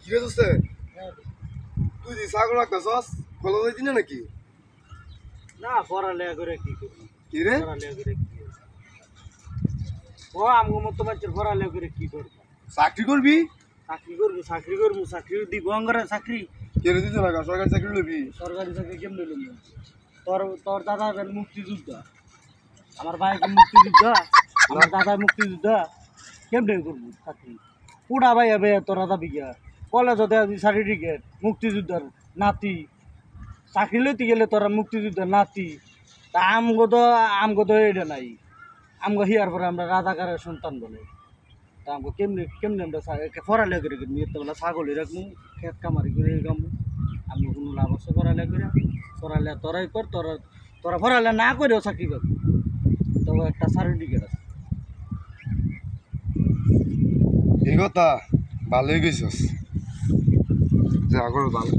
কি হচ্ছে তুই যে ছাগল রাখতেছস কলেজ যাইতি না নাকি? না পড়ালেখা করে কি করবি? কি রে পড়ালেখা করে কি করবি? ও আমগো মতো বাচ্চার পড়ালেখা করে কি করবো? চাকরি করবি? চাকরি দিব আঙ্গরে চাকরি। কেন দিতে না সরকারি চাকরি লবি? সরকারি চাকরি কেমনে লইব? তোর তোর দাদা মুক্তিযোদ্ধা, আমার ভাই মুক্তিযোদ্ধা, আমার দাদা মুক্তিযোদ্ধা, কেমনে করবো চাকরি? পুরা ভাই হবে তোরা যাবি গিয়া কলেজতে সার্টিফিকেট মুক্তিযোদ্ধার নাতি, চাকরি লইতে গেলে তোরা মুক্তিযোদ্ধার নাতি। তা আমগো তো এটা নাই, আমগো হিয়ার পরে আমরা রাজাকারের সন্তান বলে। তা আমগো কেমনে কেমনে আমরা পড়ালেখা করে বেলা ছাগল রাখবো, খেত কামারি করে গামু, আমি কোনো লাভ আছে পড়ালেখা করে? পড়ালেখা তোরাই কর, তোরা পড়ালেখা না করেও চাকরি পাবি, তবে একটা সার্টিফিকেট আছে। এই কথা ভালোই গেছিস, যা করো ভালো।